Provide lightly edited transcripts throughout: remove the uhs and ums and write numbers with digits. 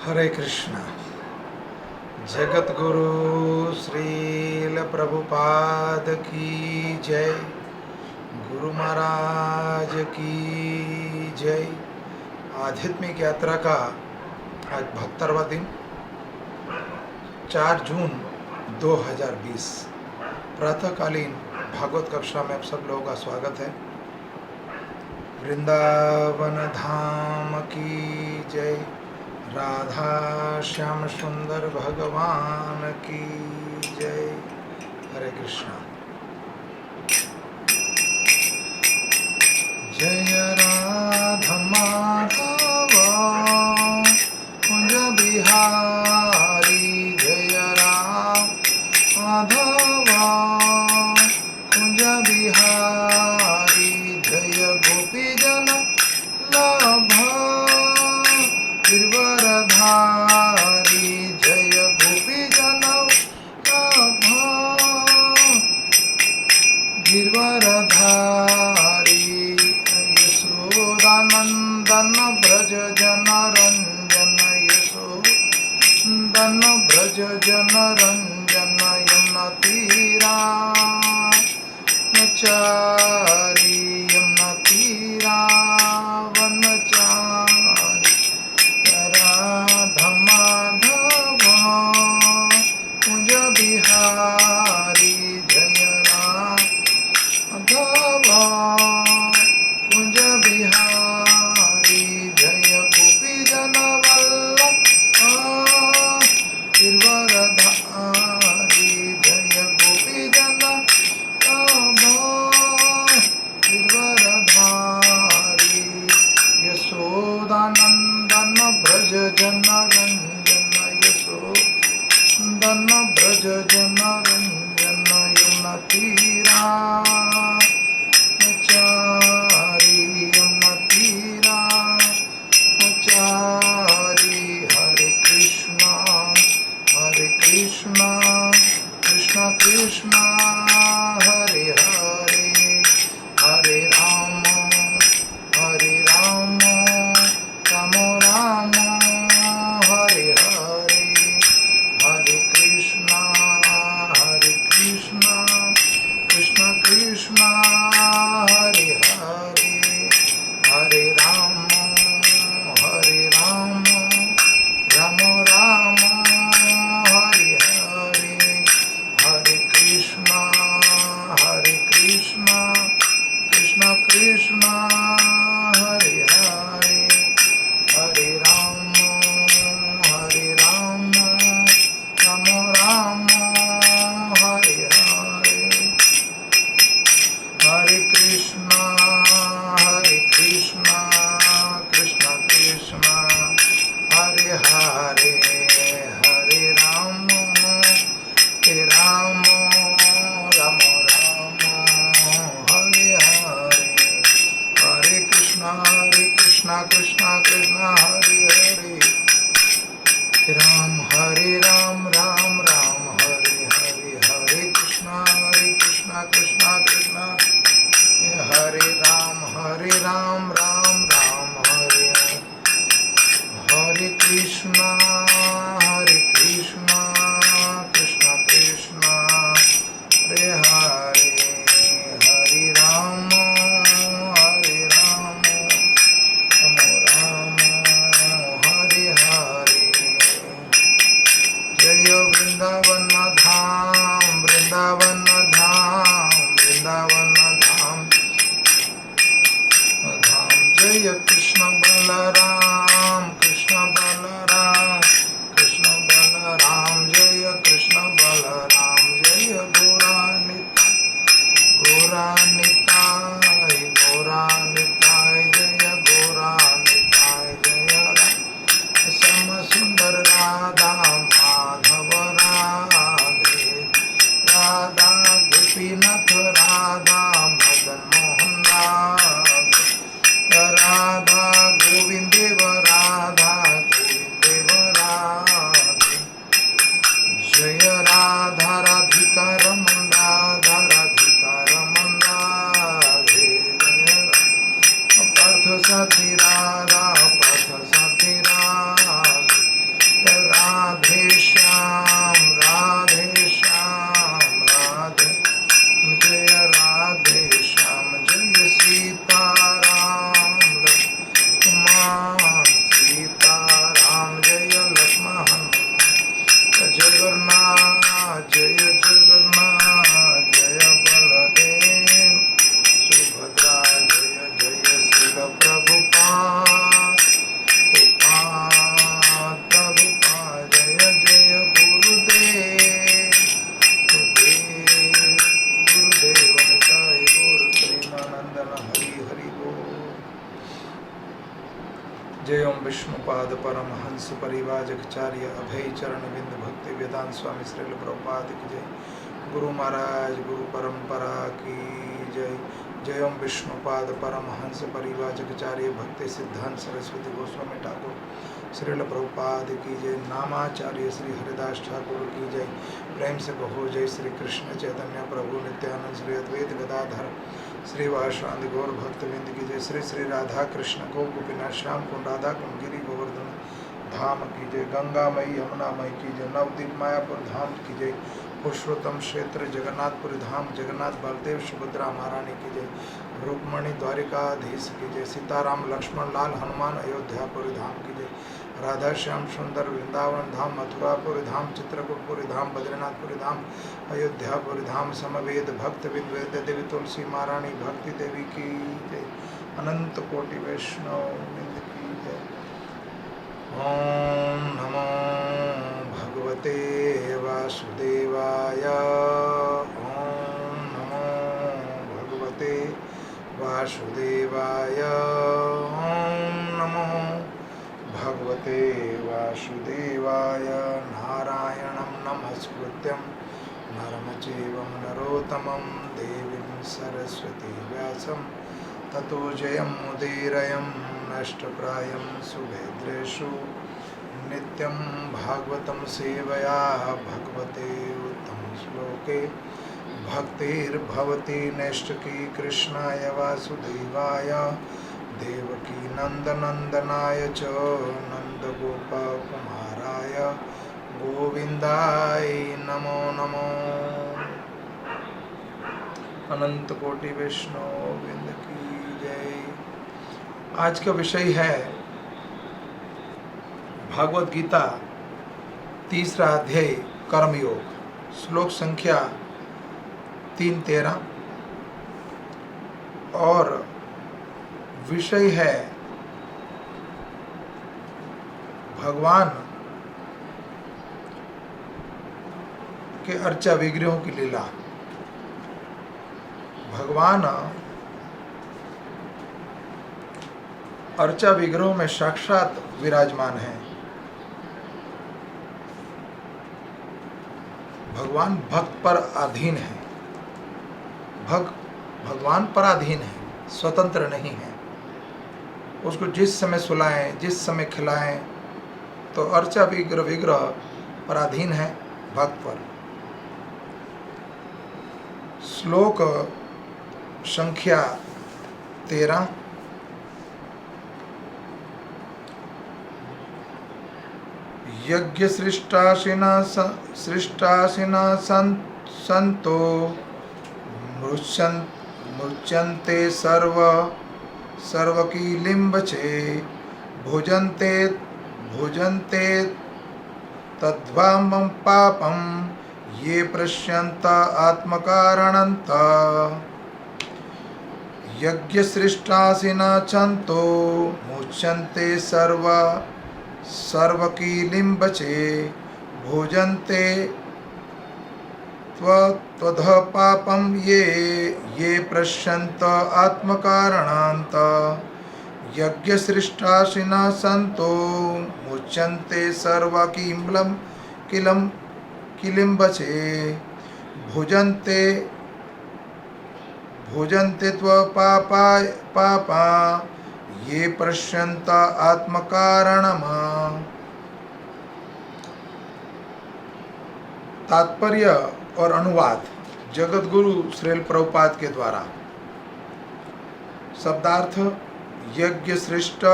हरे कृष्णा। जगत गुरु श्रील प्रभुपाद की जय। गुरु महाराज की जय। आध्यात्मिक यात्रा का आज 72वां दिन, 4 जून 2020। प्रातःकालीन भागवत कक्षा में आप सब लोगों का स्वागत है। वृंदावन धाम की जय। राधा श्याम सुंदर भगवान की जय। हरे कृष्णा। जय राधा माधव कुंज बिहारी। जय राधा माधव कुंज बिहारी। जय गोपी जन लाभा गिरवरधारी। जय गोपी जन लाभा गिरवरधारी। यशोदानंदन ब्रज जन रंजन। यशोदन ब्रज जन रंजन। यमुना तीरा चारी। यमुना तीरा वनचारी। राधा माधव कुंज बिहारी। जय राघव कुंज बिहारी। जय गोपी जन वल्लभ गिरवरधारी। जय गोपी जन गिरवरधारी। यशोदानंदन ब्रज जन रंजन। यशोदन ब्रज जन रंजन। यमुना तीरा चारी। यमुना तीरा चारी। हरे कृष्णा कृष्णा कृष्णा हरे हरे। हरे राम राम राम हरे हरे। हरे कृष्णा कृष्णा कृष्णा हरे हरे। हरे राम राम राम हरे हरे। हरे कृष्णा कृष्णा कृष्णा हरे हरे। हरे राम राम राम हरे हरे। हरे कृष्णा कृष्णा कृष्णा हरे हरे। हरे राम राम हरे हरे। हरे कृष्णा कृष्णा कृष्णा हरे हरे। राम राम हरे हरे। हरे कृष्णा कृष्णा कृष्णा हरे राम राम हरे हरे। हरे कृष्णा कृष्णा कृष्णा हरे हरे। हरे राम राम हरे हरे। जय वृंदावन धाम वृंदावन धाम वृंदावन धाम धाम। जय कृष्ण बलराम जय कृष्ण बलराम। जय गौरा निताय जय गौरा निताय। जय श्याम सुंदर राधा माधव राधे। राधा गोपीनाथ राधा मदन मोहन राधे। राधा गोविंद देव राधा जय राधा राधिका रमन राधे। जय पार्थ साथी राधा परमहंस परिवाजकाचार्य अभय चरण बिंद भक्ति वेदांत स्वामी श्रील प्रभुपाद की जय। गुरु महाराज गुरु परंपरा की जय। जय ओम विष्णुपाद परमहंस परिवाजकाचार्य भक्ति सिद्धांत सरस्वती गोस्वामी ठाकुर श्रील प्रभुपाद की जय। नामाचार्य श्री हरिदास ठाकुर की जय। प्रेम से कहो जय श्री कृष्ण चैतन्य प्रभु नित्यानंद श्री अद्वैत गदाधर श्री वासवादि गौर भक्तविंद की जय। श्री श्री राधा कृष्ण गो गोपीनाथ श्याम कुंड राधा कुंड गिरी गोवर्धन धाम की जय। गंगा मई यमुना मई की जय। नवदीप मायापुर धाम की जय। पुरुषोत्तम क्षेत्र जगन्नाथपुरी धाम जगन्नाथ बलदेव सुभद्रा महारानी की जय। रुक्मणी द्वारिकाधीश की जय। सीताराम लक्ष्मण लाल हनुमान अयोध्यापुरी धाम की जय। राधा श्याम सुंदर वृंदावन धाम मथुरापुरी धाम चित्रकूटपुरी धाम बद्रीनाथपुरी धाम अयोध्यापुरी धाम समवेद भक्त विद्वेद देवी तुलसी महारानी भक्ति देवी की जय। अनंत कोटि वैष्णव वृंद की जय। ओम नमो भगवते वासुदेवाय। ओम नमो भगवते वासुदेवाय। ओम नमो भगवते वासुदेवाय। नारायणं नमस्कृत्यं नरं चैव नरोत्तमं देवीं सरस्वती व्यासं ततो जयमुदीरयं नष्टप्रायं सुभद्रेषु नित्यं भागवतं सेवया भगवते उत्तमश्लोके भक्तिर्भवति नैष्ठिकी कृष्णाय वासुदेवाय देवकी नंदनंदनाय च नंदगोपकुमाराय गोविंदाय नमो नमो। अनंत कोटि वैष्णव वृंद की जय। आज का विषय है भागवत गीता तीसरा अध्याय कर्मयोग, श्लोक संख्या 313 और विषय है भगवान के अर्चा विग्रहों की लीला। भगवान अर्चा विग्रहों में साक्षात विराजमान है। भगवान भक्त पर अधीन है। भगवान पराधीन है, स्वतंत्र नहीं है। उसको जिस समय सुलाएं, जिस समय खिलाएं, तो अर्चा विग्रह पराधीन है भक्त पर। श्लोक संख्या 13। यज्ञ सृष्टाशिना संतो मुच्यन्ते सर्वकी लिम्बचे भुजन्ते तद्वामं पापं ये पश्यन्त आत्मकारणन्त। यज्ञसृष्टासिना चन्तो मुच्यन्ते सर्वकी लिम्बचे भुजन्ते त्वद् पापं ये पश्यन्त आत्मकारणान्त। यज्ञसृष्टाशिना संतो मुच्यन्ते किलिम्बचे भुजन्ते पापा ये पश्यन्त आत्मकारणम्। तात्पर्य और अनुवाद जगत गुरु श्रील प्रभुपाद के द्वारा। शब्दार्थ: यज्ञ श्रेष्ठ,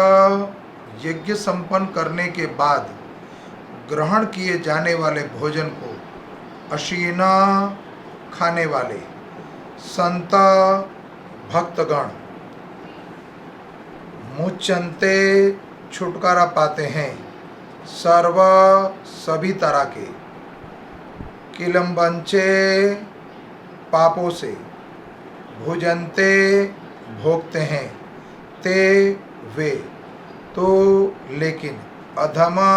यज्ञ संपन्न करने के बाद ग्रहण किए जाने वाले भोजन को अशीना खाने वाले संत भक्तगण मुच्यन्ते छुटकारा पाते हैं, सभी तरह के किलम्बंचे पापों से, भुजन्ते भोगते हैं, ते वे तो लेकिन, अधमा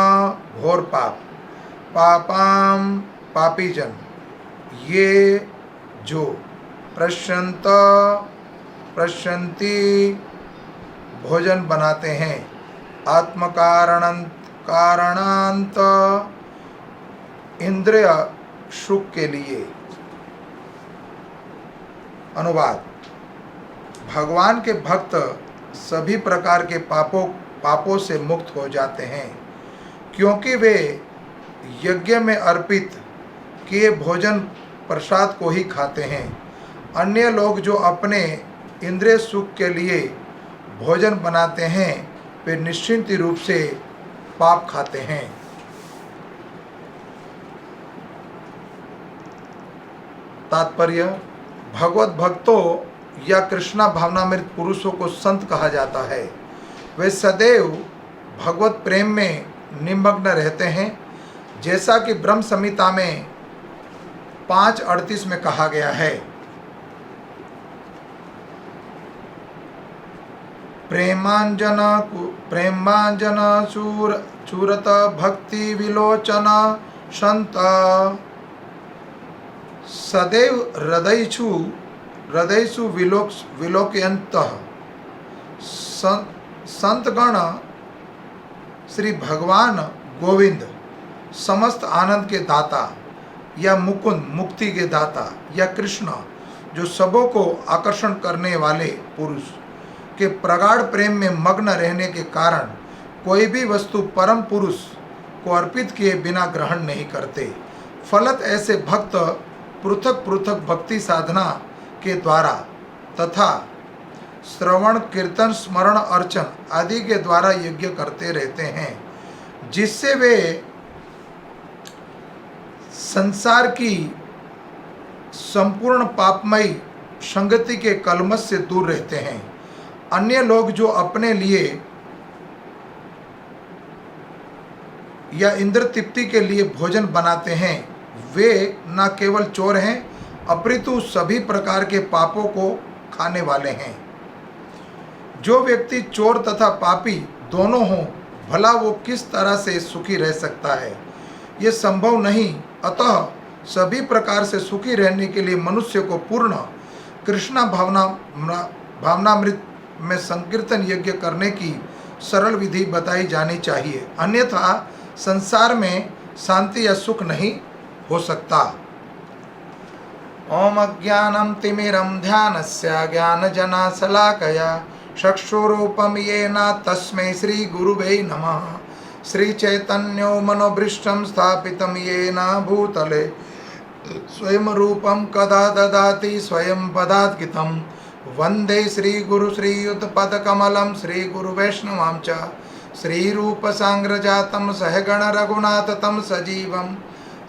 घोर पाप, पापाम पापीजन ये जो, प्रशंति भोजन बनाते हैं, आत्मकारणंत कारणांत इंद्रिय सुख के लिए। अनुवाद: भगवान के भक्त सभी प्रकार के पापों से मुक्त हो जाते हैं, क्योंकि वे यज्ञ में अर्पित किए भोजन प्रसाद को ही खाते हैं। अन्य लोग जो अपने इंद्रिय सुख के लिए भोजन बनाते हैं, वे निश्चिंत रूप से पाप खाते हैं। तात्पर्य: भगवत भक्तों या कृष्णा भावनामृत पुरुषों को संत कहा जाता है। वे सदैव भगवत प्रेम में निमग्न रहते हैं, जैसा कि ब्रह्म संहिता में 5:38 में कहा गया है। प्रेमांजन चूरत भक्ति विलोचन संत सदैव हृदयसु विलोकयन्तः। संतगण श्री भगवान गोविंद समस्त आनंद के दाता या मुकुंद मुक्ति के दाता या कृष्ण जो सबों को आकर्षण करने वाले पुरुष के प्रगाढ़ प्रेम में मग्न रहने के कारण कोई भी वस्तु परम पुरुष को अर्पित किए बिना ग्रहण नहीं करते। फलत ऐसे भक्त पृथक पृथक भक्ति साधना के द्वारा तथा श्रवण कीर्तन स्मरण अर्चन आदि के द्वारा यज्ञ करते रहते हैं, जिससे वे संसार की संपूर्ण पापमयी संगति के कलमश से दूर रहते हैं। अन्य लोग जो अपने लिए या इंद्र तृप्ति के लिए भोजन बनाते हैं, वे न केवल चोर हैं अपितु सभी प्रकार के पापों को खाने वाले हैं। जो व्यक्ति चोर तथा पापी दोनों हों, भला वो किस तरह से सुखी रह सकता है? ये संभव नहीं। अतः सभी प्रकार से सुखी रहने के लिए मनुष्य को पूर्ण कृष्णा भावनामृत में संकीर्तन यज्ञ करने की सरल विधि बताई जानी चाहिए, अन्यथा संसार में शांति या सुख नहीं हो सकता। ओम अज्ञानं तिमिरं ध्यानस्य ज्ञानजनाशलाकया चक्षुरूपं येन तस्मै श्री गुरुवे नमः। श्री चैतन्यो मनोभीष्टं स्थापितं येन भूतले स्वयं रूपं कदा ददाति स्वयं पदाद्गीतं। वंदे श्री गुरु श्रीयुतपदकमलं श्री गुरु वैष्णवां च श्रीरूपसांग्रजातं सहगण रघुनाथतं सजीवं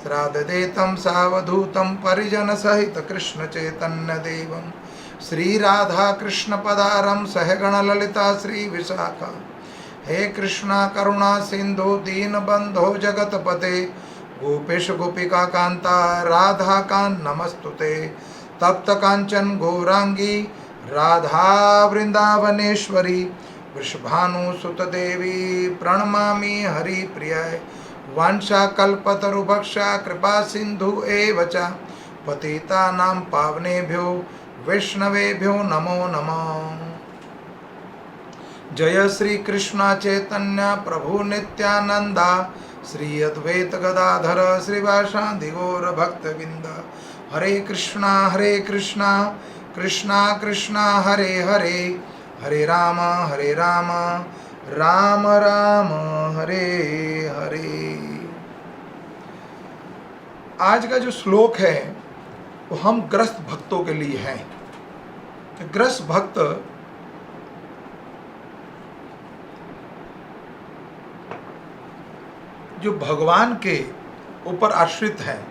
श्राद्धदेतं सावधूतं परिजन सहित कृष्ण चैतन्य देवं श्री राधा कृष्ण पदारं सहगण ललिता श्री विशाखा। हे कृष्णा करुणा सिंधु दीन बंधो जगतपते गोपेश गोपिका कांता राधा कांत नमस्तुते। तप्त कांचन गौरांगी राधा वृंदावनेश्वरी वृषभानु सुत देवी प्रणमामि हरि प्रियाय। वांछा कल्पतरुभक्षा कृपा सिंधु एव च पतितानां पावनेभ्यो वैष्णवेभ्यो नमो नमः। जय श्री कृष्ण चैतन्य प्रभु नित्यानंदा श्री अद्वैत गदाधर श्रीवासादि गौर भक्तवृंद। हरे कृष्णा कृष्णा कृष्णा हरे हरे, हरे राम राम राम हरे हरे। आज का जो श्लोक है वो हम ग्रस्त भक्तों के लिए है। ग्रस्त भक्त जो भगवान के ऊपर आश्रित हैं,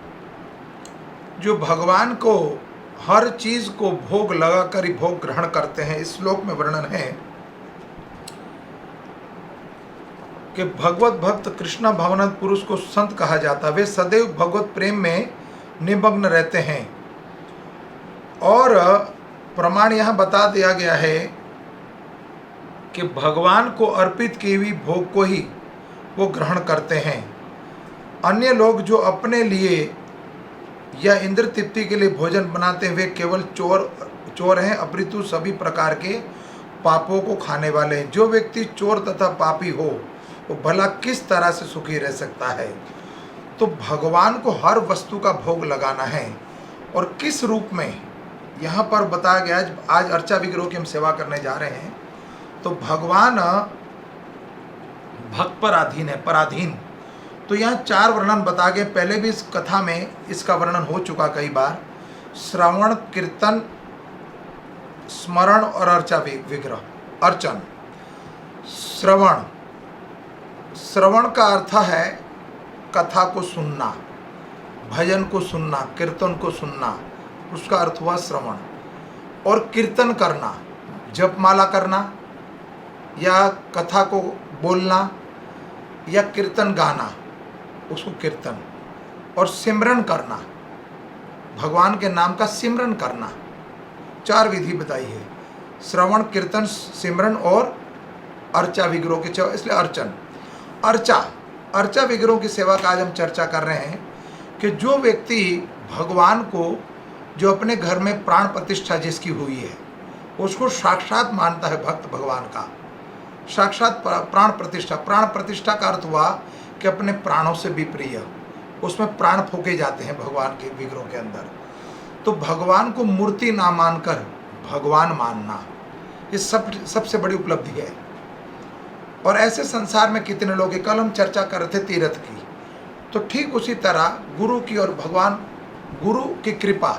जो भगवान को हर चीज को भोग लगाकर ही भोग ग्रहण करते हैं। इस श्लोक में वर्णन है कि भगवत भक्त कृष्णा भावनामृत पुरुष को संत कहा जाता है। वे सदैव भगवत प्रेम में निमग्न रहते हैं। और प्रमाण यहाँ बता दिया गया है कि भगवान को अर्पित की हुई भोग को ही वो ग्रहण करते हैं। अन्य लोग जो अपने लिए या इंद्र तृप्ति के लिए भोजन बनाते हैं, वे केवल चोर हैं अपितु सभी प्रकार के पापों को खाने वाले हैं। जो व्यक्ति चोर तथा पापी हो, वो भला किस तरह से सुखी रह सकता है। तो भगवान को हर वस्तु का भोग लगाना है, और किस रूप में यहाँ पर बताया गया। आज अर्चा विग्रह की हम सेवा करने जा रहे हैं, तो भगवान भक्त पर अधीन है, पराधीन। तो यहाँ 4 वर्णन बता गए। पहले भी इस कथा में इसका वर्णन हो चुका कई बार। श्रवण, कीर्तन, स्मरण और अर्चा विग्रह, अर्चन। श्रवण, श्रवण का अर्थ है कथा को सुनना, भजन को सुनना, कीर्तन को सुनना, उसका अर्थ हुआ श्रवण। और कीर्तन करना, जपमाला करना या कथा को बोलना या कीर्तन गाना, उसको कीर्तन। और सिमरन करना, भगवान के नाम का सिमरन करना। 4 विधि बताई है, श्रवण, कीर्तन, सिमरन और अर्चा विग्रह की सेवा, इसलिए अर्चन। अर्चा विग्रह की सेवा का आज हम चर्चा कर रहे हैं कि जो व्यक्ति भगवान को, जो अपने घर में प्राण प्रतिष्ठा जिसकी हुई है, उसको साक्षात मानता है भक्त भगवान का, साक्षात प्राण प्रतिष्ठा। प्राण प्रतिष्ठा का अर्थ हुआ कि अपने प्राणों से भी प्रिय, उसमें प्राण फूके जाते हैं भगवान के विग्रह के अंदर। तो भगवान को मूर्ति ना मानकर भगवान मानना, ये सबसे बड़ी उपलब्धि है। और ऐसे संसार में कितने लोग हैं। कल हम चर्चा कर रहे थे तीर्थ की, तो ठीक उसी तरह गुरु की और भगवान, गुरु की कृपा,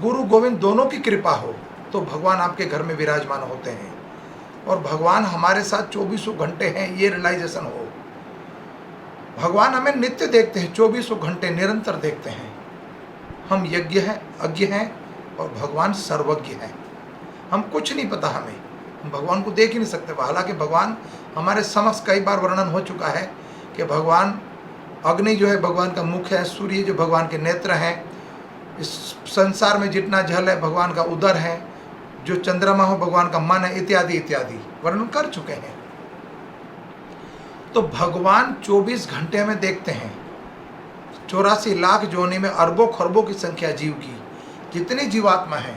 गुरु गोविंद दोनों की कृपा हो तो भगवान आपके घर में विराजमान होते हैं, और भगवान हमारे साथ 24 घंटे हैं, ये रियलाइजेशन हो। भगवान हमें नित्य देखते हैं, 24 घंटे निरंतर देखते हैं। हम यज्ञ हैं, अज्ञ हैं, और भगवान सर्वज्ञ हैं। हम कुछ नहीं पता, हमें, हम भगवान को देख ही नहीं सकते। हालांकि भगवान हमारे समक्ष कई बार वर्णन हो चुका है कि भगवान अग्नि जो है भगवान का मुख है, सूर्य जो भगवान के नेत्र हैं, इस संसार में जितना जल है भगवान का उदर है, जो चंद्रमा हो भगवान का मन है, इत्यादि इत्यादि वर्णन कर चुके हैं। तो भगवान 24 घंटे में देखते हैं। 84 लाख जोनि में अरबों खरबों की संख्या जीव की, जितनी जीवात्मा है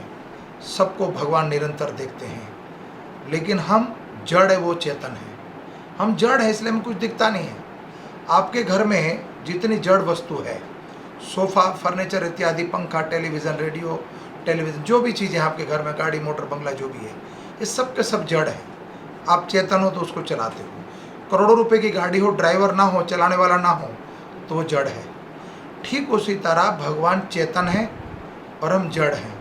सबको भगवान निरंतर देखते हैं। लेकिन हम जड़ है, वो चेतन है। हम जड़ है, इसलिए हमें कुछ दिखता नहीं है। आपके घर में जितनी जड़ वस्तु है, सोफा, फर्नीचर इत्यादि, पंखा, टेलीविज़न, रेडियो, टेलीविज़न, जो भी चीज़ें आपके घर में, गाड़ी, मोटर, बंगला, जो भी है, ये सब के सब जड़ है। आप चेतन हो तो उसको चलाते हो। करोड़ों रुपए की गाड़ी हो, ड्राइवर ना हो, चलाने वाला ना हो, तो वो जड़ है। ठीक उसी तरह भगवान चेतन है और हम जड़ हैं।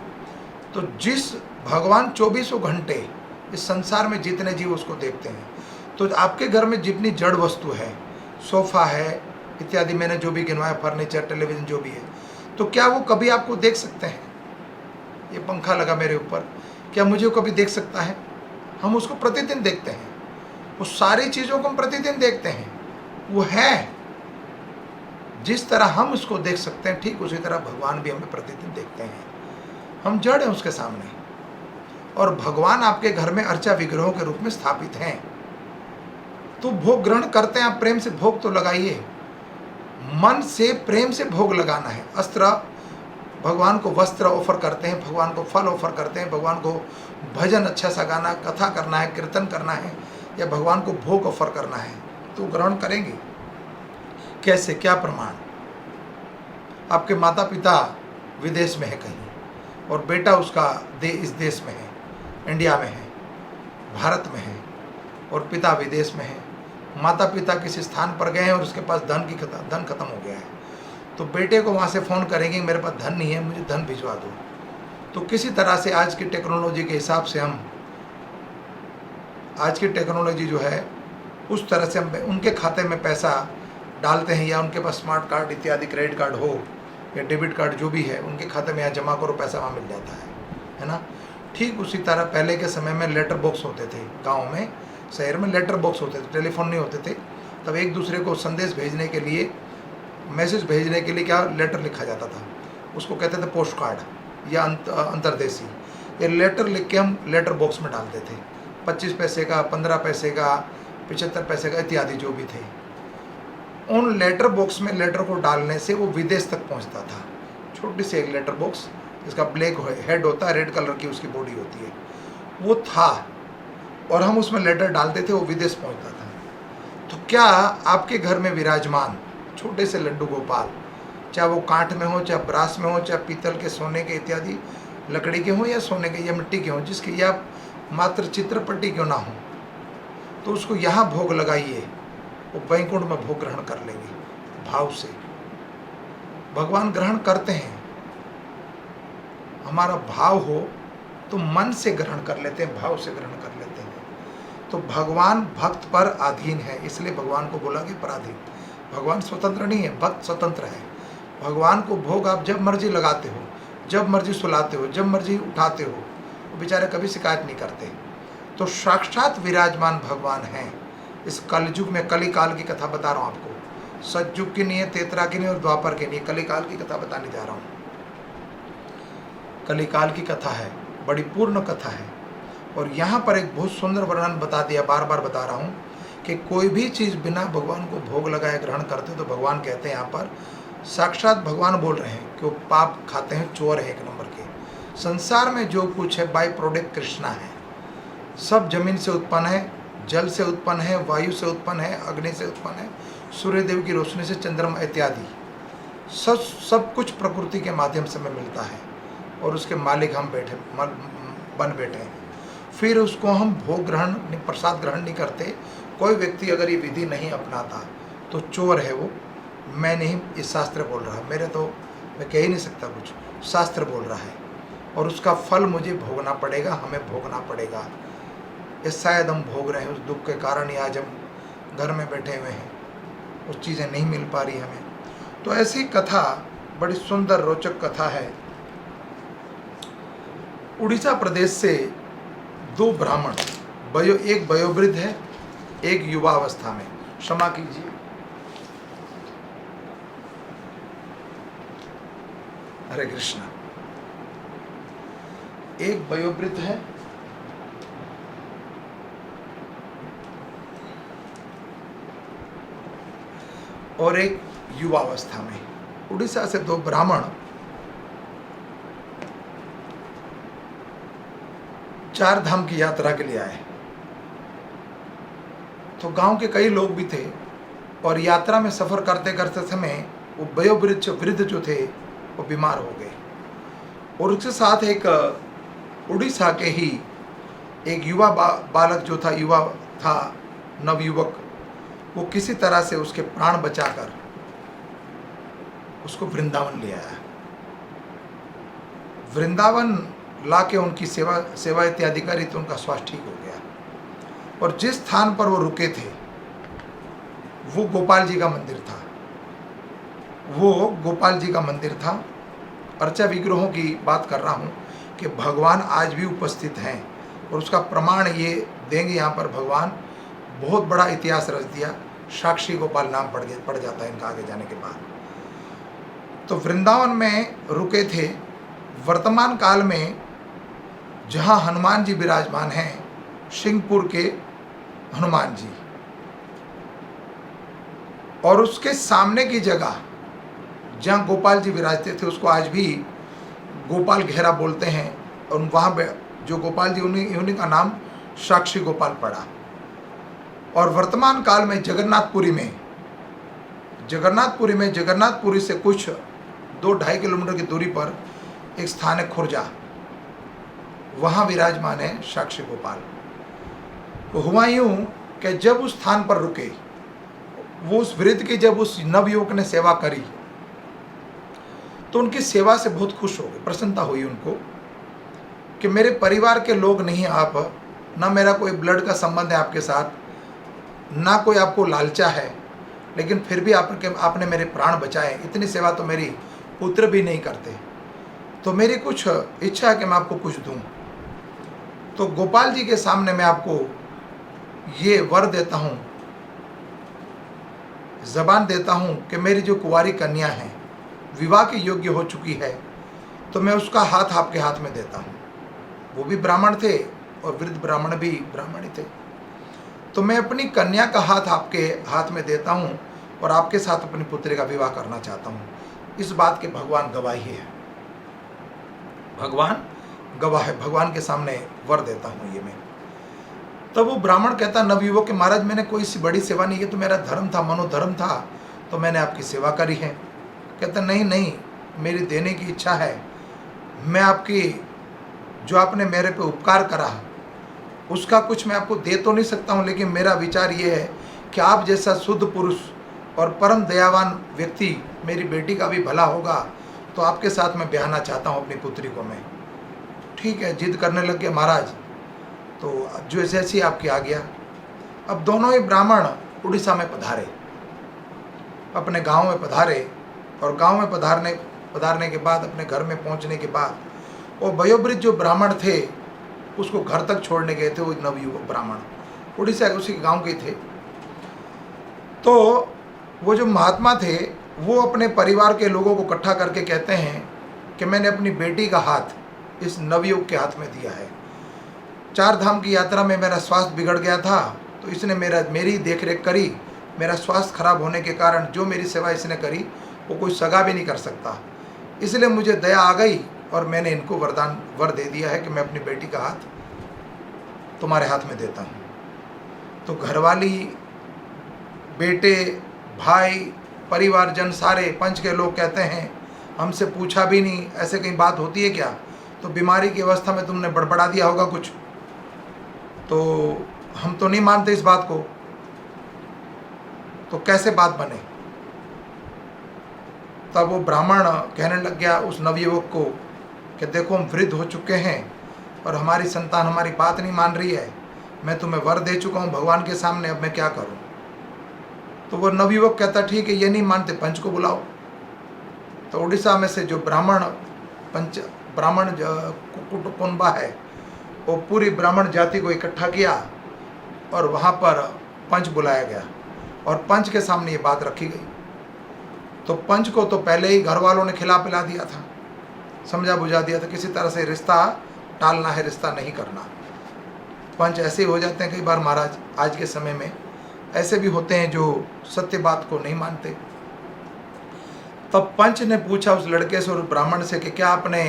तो जिस भगवान 24 घंटे इस संसार में जितने जीव उसको देखते हैं, तो आपके घर में जितनी जड़ वस्तु है, सोफा है इत्यादि, मैंने जो भी गिनवाया, फर्नीचर, टेलीविज़न, जो भी है, तो क्या वो कभी आपको देख सकते हैं? ये पंखा लगा मेरे ऊपर, क्या मुझे कभी देख सकता है? हम उसको प्रतिदिन देखते हैं। वो सारी चीज़ों को हम प्रतिदिन देखते हैं। वो है, जिस तरह हम उसको देख सकते हैं, ठीक उसी तरह भगवान भी हमें प्रतिदिन देखते हैं। हम जड़ हैं उसके सामने, और भगवान आपके घर में अर्चा विग्रहों के रूप में स्थापित हैं। तो भोग ग्रहण करते हैं आप, प्रेम से भोग तो लगाइए। मन से प्रेम से भोग लगाना है। अस्त्र, भगवान को वस्त्र ऑफर करते हैं, भगवान को फल ऑफर करते हैं, भगवान को भजन अच्छा सा गाना, कथा करना है, कीर्तन करना है, या भगवान को भोग ऑफर करना है, तो ग्रहण करेंगे। कैसे, क्या प्रमाण? आपके माता पिता विदेश में है कहीं, और बेटा उसका इस देश में है, इंडिया में है, भारत में है, और पिता विदेश में है। माता पिता किसी स्थान पर गए हैं और उसके पास धन खत्म हो गया है, तो बेटे को वहाँ से फ़ोन करेंगे, मेरे पास धन नहीं है, मुझे धन भिजवा दो। तो किसी तरह से आज की टेक्नोलॉजी के हिसाब से हम, आज की टेक्नोलॉजी जो है उस तरह से हम उनके खाते में पैसा डालते हैं, या उनके पास स्मार्ट कार्ड इत्यादि, क्रेडिट कार्ड हो या डेबिट कार्ड जो भी है, उनके खाते में यहाँ जमा करो, पैसा वहाँ मिल जाता है ना। ठीक उसी तरह पहले के समय में लेटर बॉक्स होते थे, गाँव में, शहर में लेटर बॉक्स होते थे, टेलीफोन नहीं होते थे। तब एक दूसरे को संदेश भेजने के लिए, मैसेज भेजने के लिए क्या लेटर लिखा जाता था, उसको कहते थे पोस्ट कार्ड या अंतर्देशी। ये लेटर लिख के हम लेटर बॉक्स में डालते थे, 25 पैसे का, 15 पैसे का, 75 पैसे का इत्यादि जो भी थे। उन लेटर बॉक्स में लेटर को डालने से वो विदेश तक पहुंचता था। छोटी सी एक लेटर बॉक्स, जिसका ब्लैक हेड होता है, रेड कलर की उसकी बॉडी होती है, वो था, और हम उसमें लेटर डालते थे, वो विदेश पहुंचता था। तो क्या आपके घर में विराजमान छोटे से लड्डू गोपाल, चाहे वो कांठ में हो, चाहे ब्रास में हो, चाहे पीतल के, सोने के इत्यादि लकड़ी के हों, या सोने के या मिट्टी के हों, जिसके या मात्र चित्रपट्टी क्यों ना हो, तो उसको यहाँ भोग लगाइए, वो वैकुंठ में भोग ग्रहण कर लेंगे भाव से। भगवान ग्रहण करते हैं, हमारा भाव हो तो मन से ग्रहण कर लेते हैं, भाव से ग्रहण कर लेते हैं। तो भगवान भक्त पर अधीन है, इसलिए भगवान को बोला कि पराधीन। भगवान स्वतंत्र नहीं है, भक्त स्वतंत्र है। भगवान को भोग आप जब मर्जी लगाते हो, जब मर्जी सुलाते हो, जब मर्जी उठाते हो, वो बेचारे कभी शिकायत नहीं करते। तो साक्षात विराजमान भगवान हैं। इस कलयुग में, कली काल की कथा बता रहा हूँ आपको, सतयुग की नहीं है, तेतरा की नहीं और द्वापर की नहीं, कली काल की कथा बताने जा रहा हूँ। कली काल की कथा है, बड़ी पूर्ण कथा है। और यहाँ पर एक बहुत सुंदर वर्णन बता दिया, बार बार बता रहा हूँ कि कोई भी चीज़ बिना भगवान को भोग लगाए ग्रहण करते तो भगवान कहते हैं, यहाँ पर साक्षात भगवान बोल रहे हैं कि वो पाप खाते हैं, चोर है एक नंबर के। संसार में जो कुछ है बाय प्रोडक्ट कृष्णा है। सब जमीन से उत्पन्न है, जल से उत्पन्न है, वायु से उत्पन्न है, अग्नि से उत्पन्न है, सूर्यदेव की रोशनी से, चंद्रमा इत्यादि सब कुछ प्रकृति के माध्यम से हमें मिलता है और उसके मालिक हम बन बैठे हैं। फिर उसको हम भोग ग्रहण, प्रसाद ग्रहण नहीं करते। कोई व्यक्ति अगर ये विधि नहीं अपनाता तो चोर है वो। मैं नहीं, ये शास्त्र बोल रहा है, मेरे तो मैं कह ही नहीं सकता कुछ, शास्त्र बोल रहा है। और उसका फल मुझे भोगना पड़ेगा, हमें भोगना पड़ेगा। ये शायद हम भोग रहे हैं उस दुख के कारण ही आज हम घर में बैठे हुए हैं, उस चीज़ें नहीं मिल पा रही हमें। तो ऐसी कथा, बड़ी सुंदर रोचक कथा है। उड़ीसा प्रदेश से दो ब्राह्मण, एक वयोवृद्ध है, एक युवा अवस्था में, क्षमा कीजिए, हरे कृष्णा। एक वयोवृद्ध है और एक युवा अवस्था में। उड़ीसा से दो ब्राह्मण चार धाम की यात्रा के लिए आए। तो गांव के कई लोग भी थे और यात्रा में सफर करते करते समय वो वयोवृद्ध जो थे वो बीमार हो गए। और उसके साथ एक उड़ीसा के ही एक युवा बालक जो था, युवा था, नवयुवक, वो किसी तरह से उसके प्राण बचाकर उसको वृंदावन ले आया। वृंदावन लाके उनकी सेवा इत्यादि करी तो उनका स्वास्थ्य ठीक हो गया। और जिस स्थान पर वो रुके थे वो गोपाल जी का मंदिर था। वो गोपाल जी का मंदिर था। अर्चा विग्रहों की बात कर रहा हूँ कि भगवान आज भी उपस्थित हैं और उसका प्रमाण ये देंगे। यहाँ पर भगवान बहुत बड़ा इतिहास रच दिया। साक्षी गोपाल नाम पड़ जाता है इनका आगे जाने के बाद। तो वृंदावन में रुके थे। वर्तमान काल में जहाँ हनुमान जी विराजमान हैं, सिंहपुर के हनुमान जी, और उसके सामने की जगह जहाँ गोपाल जी विराजते थे उसको आज भी गोपाल घेरा बोलते हैं। और वहाँ जो गोपाल जी, उन्हीं का नाम साक्षी गोपाल पड़ा। और वर्तमान काल में जगन्नाथपुरी से कुछ 2-2.5 किलोमीटर की दूरी पर एक स्थान है खुर्जा, वहाँ विराजमान है साक्षी गोपाल। तो हुआ यूँ कि जब उस स्थान पर रुके, वो उस वृद्ध की जब उस नवयुवक ने सेवा करी तो उनकी सेवा से बहुत खुश हो गए, प्रसन्नता हुई उनको कि मेरे परिवार के लोग नहीं आप, ना मेरा कोई ब्लड का संबंध है आपके साथ, ना कोई आपको लालचा है, लेकिन फिर भी आपने मेरे प्राण बचाए। इतनी सेवा तो मेरी पुत्र भी नहीं करते। तो मेरी कुछ इच्छा है कि मैं आपको कुछ दूं। तो गोपाल जी के सामने मैं आपको ये वर देता हूँ, जबान देता हूँ कि मेरी जो कुंवारी कन्या है, विवाह की योग्य हो चुकी है, तो मैं उसका हाथ आपके हाथ में देता हूँ। वो भी ब्राह्मण थे और वृद्ध ब्राह्मण भी ब्राह्मण थे। तो मैं अपनी कन्या का हाथ आपके हाथ में देता हूँ और आपके साथ अपनी पुत्री का विवाह करना चाहता हूँ। इस बात के भगवान गवाही है, भगवान गवाह है। भगवान के सामने वर देता हूँ ये मैं। तब वो ब्राह्मण कहता नवयुवक कि महाराज मैंने कोई सी बड़ी सेवा नहीं की, तो मेरा धर्म था, मनोधर्म था, तो मैंने आपकी सेवा करी है। कहता नहीं नहीं, मेरी देने की इच्छा है, मैं आपकी जो आपने मेरे पे उपकार करा उसका कुछ मैं आपको दे तो नहीं सकता हूँ, लेकिन मेरा विचार ये है कि आप जैसा शुद्ध पुरुष और परम दयावान व्यक्ति मेरी बेटी का भी भला होगा, तो आपके साथ मैं ब्याहना चाहता हूँ अपनी पुत्री को मैं। ठीक है, जिद करने लग गए महाराज, तो जो जैसी आपकी आ गया। अब दोनों ही ब्राह्मण उड़ीसा में पधारे, अपने गांव में पधारे, और गांव में पधारने के बाद अपने घर में पहुंचने के बाद वो वयोवृद्ध जो ब्राह्मण थे उसको घर तक छोड़ने गए थे। वो नवयुवक ब्राह्मण उड़ीसा उसी गांव के थे। तो वो जो महात्मा थे वो अपने परिवार के लोगों को इकट्ठा करके कहते हैं कि मैंने अपनी बेटी का हाथ इस नवयुवक के हाथ में दिया है। 4 धाम की यात्रा में मेरा स्वास्थ्य बिगड़ गया था, तो इसने मेरी देखरेख करी। मेरा स्वास्थ्य खराब होने के कारण जो मेरी सेवा इसने करी वो कोई सगा भी नहीं कर सकता, इसलिए मुझे दया आ गई और मैंने इनको वर दे दिया है कि मैं अपनी बेटी का हाथ तुम्हारे हाथ में देता हूँ। तो घरवाली, बेटे, भाई, परिवारजन सारे पंच के लोग कहते हैं हमसे पूछा भी नहीं, ऐसे कहीं बात होती है क्या? तो बीमारी की अवस्था में तुमने बड़बड़ा दिया होगा कुछ, तो हम तो नहीं मानते इस बात को, तो कैसे बात बने? तब वो ब्राह्मण कहने लग गया उस नवयुवक को कि देखो हम वृद्ध हो चुके हैं और हमारी संतान हमारी बात नहीं मान रही है, मैं तुम्हें वर दे चुका हूँ भगवान के सामने, अब मैं क्या करूँ? तो वो नवयुवक कहता ठीक है, ये नहीं मानते, पंच को बुलाओ। तो उड़ीसा में से जो ब्राह्मण कुटुंबा है वो पूरी ब्राह्मण जाति को इकट्ठा किया और वहाँ पर पंच बुलाया गया और पंच के सामने ये बात रखी गई। तो पंच को तो पहले ही घर वालों ने खिला पिला दिया था, समझा बुझा दिया था, किसी तरह से रिश्ता टालना है, रिश्ता नहीं करना। पंच ऐसे ही हो जाते हैं कई बार महाराज, आज के समय में ऐसे भी होते हैं जो सत्य बात को नहीं मानते। तब पंच ने पूछा उस लड़के से और ब्राह्मण से कि क्या आपने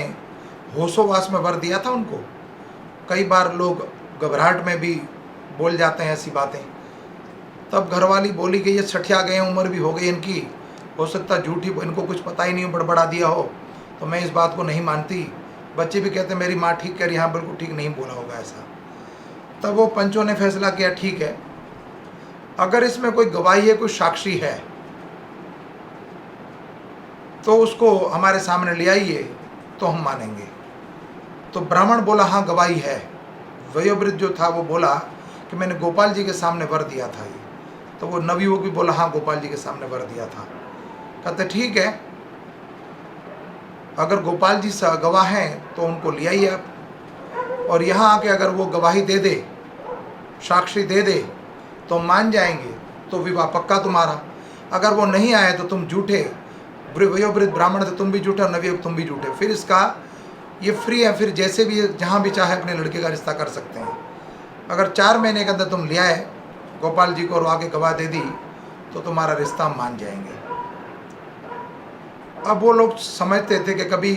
होशोवास में वर दिया था उनको? कई बार लोग घबराहट में भी बोल जाते हैं ऐसी बातें। तब घरवाली बोली कि ये सठिया गए, उम्र भी हो गई इनकी, हो सकता झूठी, इनको कुछ पता ही नहीं, बड़बड़ा दिया हो, तो मैं इस बात को नहीं मानती। बच्चे भी कहते मेरी माँ ठीक कह रही, हाँ बिल्कुल ठीक नहीं बोला होगा ऐसा। तब वो पंचों ने फैसला किया ठीक है, अगर इसमें कोई गवाही है, कोई साक्षी है, तो उसको हमारे सामने ले आइए तो हम मानेंगे। तो ब्राह्मण बोला हाँ गवाही है। वयोवृद्ध जो था वो बोला कि मैंने गोपाल जी के सामने वर दिया था ये। तो वो नवयुवक भी बोला हाँ गोपाल जी के सामने वर दिया था। कहते ठीक है, अगर गोपाल जी गवाह हैं तो उनको ले आइए आप, और यहाँ आके अगर वो गवाही दे दे, साक्षी दे दे, तो मान जाएंगे, तो विवाह पक्का तुम्हारा। अगर वो नहीं आए तो तुम झूठे, वयोवृद्ध ब्राह्मण थे तुम भी झूठे और नवयुवक तुम भी झूठे, फिर इसका ये फ्री है, फिर जैसे भी जहाँ भी चाहे अपने लड़के का रिश्ता कर सकते हैं। अगर 4 महीने के अंदर तुम ले आए गोपाल जी को और आगे गवाह दे दी तो तुम्हारा रिश्ता मान जाएंगे। अब वो लोग समझते थे कि कभी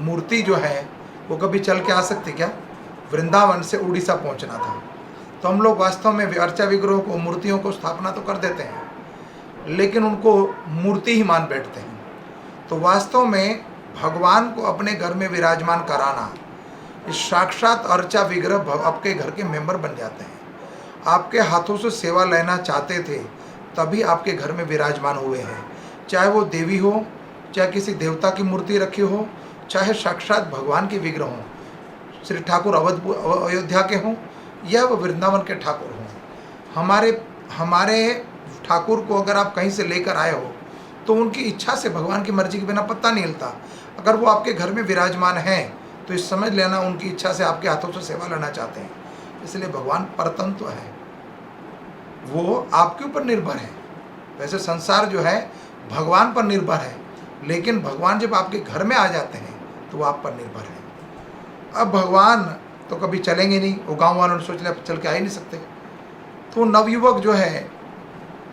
मूर्ति जो है वो कभी चल के आ सकती क्या? वृंदावन से उड़ीसा पहुंचना था, तो हम लोग वास्तव में अर्चा विग्रहों को, मूर्तियों को स्थापना तो कर देते हैं, लेकिन उनको मूर्ति ही मान बैठते हैं। तो वास्तव में भगवान को अपने घर में विराजमान कराना, इस साक्षात अर्चा विग्रह आपके घर के मेंबर बन जाते हैं। आपके हाथों से सेवा लेना चाहते थे तभी आपके घर में विराजमान हुए हैं, चाहे वो देवी हो, चाहे किसी देवता की मूर्ति रखी हो, चाहे साक्षात भगवान के विग्रह हों, श्री ठाकुर अयोध्या के हों या वो वृंदावन के ठाकुर हों। हमारे ठाकुर को अगर आप कहीं से लेकर आए हो तो उनकी इच्छा से, भगवान की मर्जी के बिना पत्ता नहीं हिलता। अगर वो आपके घर में विराजमान हैं तो इस समझ लेना उनकी इच्छा से आपके हाथों से सेवा लेना चाहते हैं। इसलिए भगवान परतंत्र है, वो आपके ऊपर निर्भर है। वैसे संसार जो है भगवान पर निर्भर है, लेकिन भगवान जब आपके घर में आ जाते हैं तो वो आप पर निर्भर है। अब भगवान तो कभी चलेंगे नहीं, वो गांव वालों ने सोच लिया चल के आ ही नहीं सकते। तो नवयुवक जो है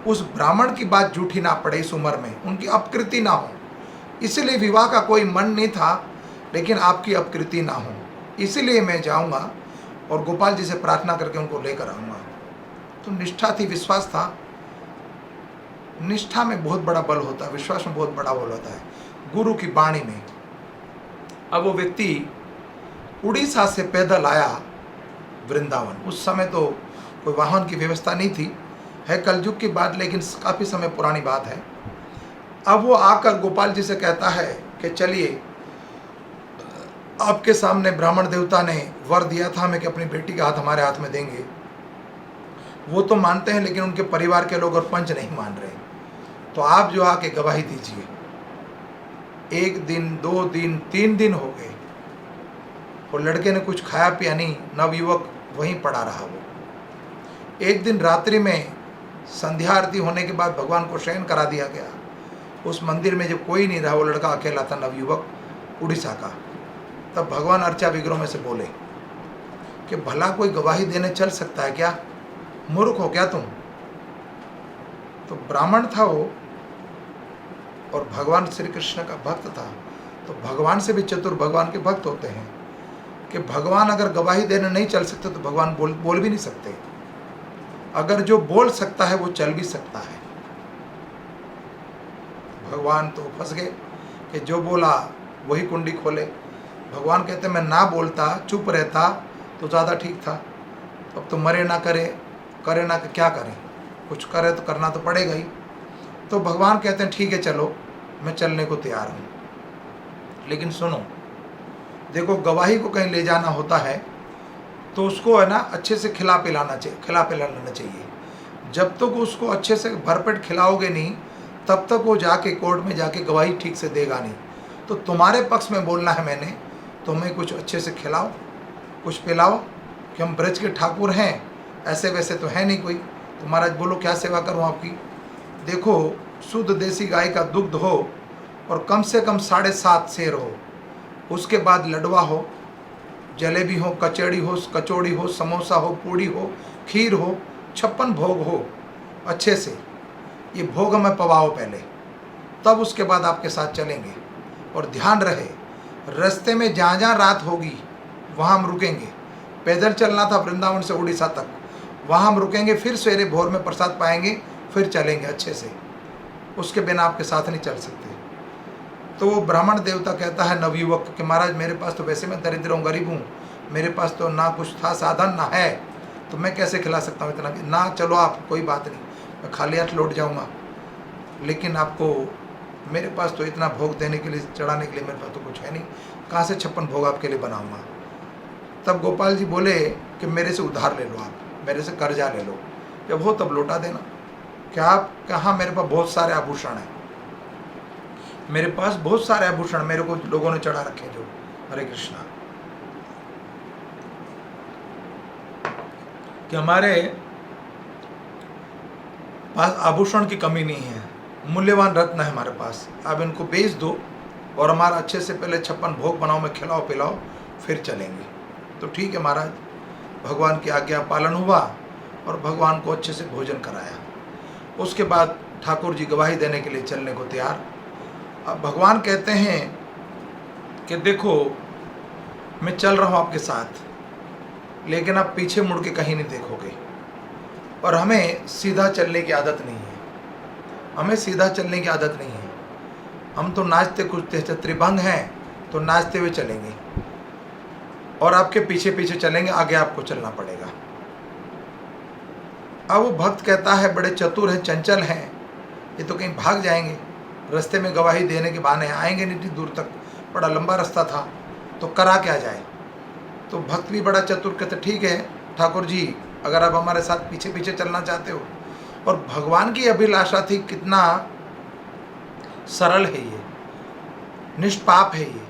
उस ब्राह्मण की बात झूठी ना पड़े इस उम्र में, उनकी अपकृति ना हो, इसलिए विवाह का कोई मन नहीं था, लेकिन आपकी अपकृति ना हो, इसलिए मैं जाऊंगा और गोपाल जी से प्रार्थना करके उनको लेकर आऊँगा। तो निष्ठा थी, विश्वास था। निष्ठा में बहुत बड़ा बल होता है, विश्वास में बहुत बड़ा बल होता है, गुरु की वाणी में। अब वो व्यक्ति उड़ीसा से पैदल आया वृंदावन। उस समय तो कोई वाहन की व्यवस्था नहीं थी, है कलयुग की बात, लेकिन काफ़ी समय पुरानी बात है। अब वो आकर गोपाल जी से कहता है कि चलिए, आपके सामने ब्राह्मण देवता ने वर दिया था हमें कि अपनी बेटी का हाथ हमारे हाथ में देंगे। वो तो मानते हैं, लेकिन उनके परिवार के लोग और पंच नहीं मान रहे। तो आप जो आके गवाही दीजिए। 1 दिन, 2 दिन, 3 दिन हो गए, और लड़के ने कुछ खाया पिया नहीं, नवयुवक वहीं पड़ा रहा। वो एक दिन रात्रि में संध्या आरती होने के बाद भगवान को शयन करा दिया गया। उस मंदिर में जब कोई नहीं रहा, वो लड़का अकेला था, नवयुवक उड़ीसा का। तब भगवान अर्चा विग्रह में से बोले कि भला कोई गवाही देने चल सकता है क्या? मूर्ख हो क्या तुम? तो ब्राह्मण था वो, और भगवान श्री कृष्ण का भक्त था। तो भगवान से भी चतुर भगवान के भक्त होते हैं कि भगवान अगर गवाही देने नहीं चल सकते तो भगवान बोल भी नहीं सकते। अगर जो बोल सकता है वो चल भी सकता है। भगवान तो फंस गए कि जो बोला वही कुंडी खोले। भगवान कहते मैं ना बोलता, चुप रहता तो ज़्यादा ठीक था। अब तो मरे ना करे, करे ना क्या करें, कुछ करे तो करना तो पड़ेगा ही। तो भगवान कहते हैं ठीक है चलो, मैं चलने को तैयार हूँ, लेकिन सुनो, देखो गवाही को कहीं ले जाना होता है तो उसको है ना अच्छे से खिला पिलाना चाहिए। जब तक उसको अच्छे से भरपेट खिलाओगे नहीं, तब तक वो जाके कोर्ट में जाके गवाही ठीक से देगा नहीं। तो तुम्हारे पक्ष में बोलना है मैंने, तुम्हें कुछ अच्छे से खिलाओ, कुछ पिलाओ, कि हम ब्रज के ठाकुर हैं, ऐसे वैसे तो है नहीं कोई। तो महाराज बोलो क्या सेवा करूँ आपकी? देखो, शुद्ध देसी गाय का दुग्ध हो, और कम से कम 7.5 सेर हो, उसके बाद लडवा हो, जलेबी हो, कचौड़ी हो, समोसा हो, पूड़ी हो, खीर हो, 56 भोग हो अच्छे से। ये भोग हमें पवाओ पहले, तब उसके बाद आपके साथ चलेंगे। और ध्यान रहे, रास्ते में जहाँ जहाँ रात होगी वहाँ हम रुकेंगे। पैदल चलना था वृंदावन से उड़ीसा तक, वहाँ हम रुकेंगे, फिर सवेरे भोर में प्रसाद पाएंगे, फिर चलेंगे अच्छे से। उसके बिना आपके साथ नहीं चल सकते। तो वो ब्राह्मण देवता कहता है नवयुवक कि महाराज मेरे पास तो वैसे मैं दरिद्र हूँ, गरीब हूँ, मेरे पास तो ना कुछ था साधन ना है, तो मैं कैसे खिला सकता हूँ इतना? ना चलो आप, कोई बात नहीं, मैं खाली हाथ लौट जाऊँगा, लेकिन आपको मेरे पास तो इतना भोग देने के लिए, चढ़ाने के लिए मेरे पास तो कुछ है नहीं, कहाँ से 56 भोग आपके लिए बनाऊँगा? तब गोपाल जी बोले कि मेरे से उधार ले लो, आप मेरे से कर्जा ले लो, जब हो तब लौटा देना। क्या आप कहाँ? मेरे पास बहुत सारे आभूषण हैं, मेरे पास बहुत सारे आभूषण मेरे को लोगों ने चढ़ा रखे जो। हरे कृष्णा। कि हमारे पास आभूषण की कमी नहीं है, मूल्यवान रत्न है हमारे पास, आप इनको बेच दो और हमारा अच्छे से पहले 56 भोग बनाओ, में खिलाओ पिलाओ, फिर चलेंगे। तो ठीक है महाराज, भगवान की आज्ञा पालन हुआ और भगवान को अच्छे से भोजन कराया। उसके बाद ठाकुर जी गवाही देने के लिए चलने को तैयार। अब भगवान कहते हैं कि देखो मैं चल रहा हूँ आपके साथ, लेकिन आप पीछे मुड़ के कहीं नहीं देखोगे। और हमें सीधा चलने की आदत नहीं है, हमें सीधा चलने की आदत नहीं है। हम तो नाचते कूदते त्रिभंग हैं, तो नाचते हुए चलेंगे और आपके पीछे पीछे चलेंगे, आगे आपको चलना पड़ेगा। अब वो भक्त कहता है बड़े चतुर हैं, चंचल हैं, ये तो कहीं भाग जाएंगे, रास्ते में गवाही देने के बहाने आएंगे नहीं, इतनी दूर तक बड़ा लंबा रास्ता था, तो करा क्या जाए। तो भक्त भी बड़ा चतुर, कहते ठीक है ठाकुर जी, अगर आप हमारे साथ पीछे पीछे चलना चाहते हो। और भगवान की अभिलाषा थी, कितना सरल है ये, निष्पाप है ये,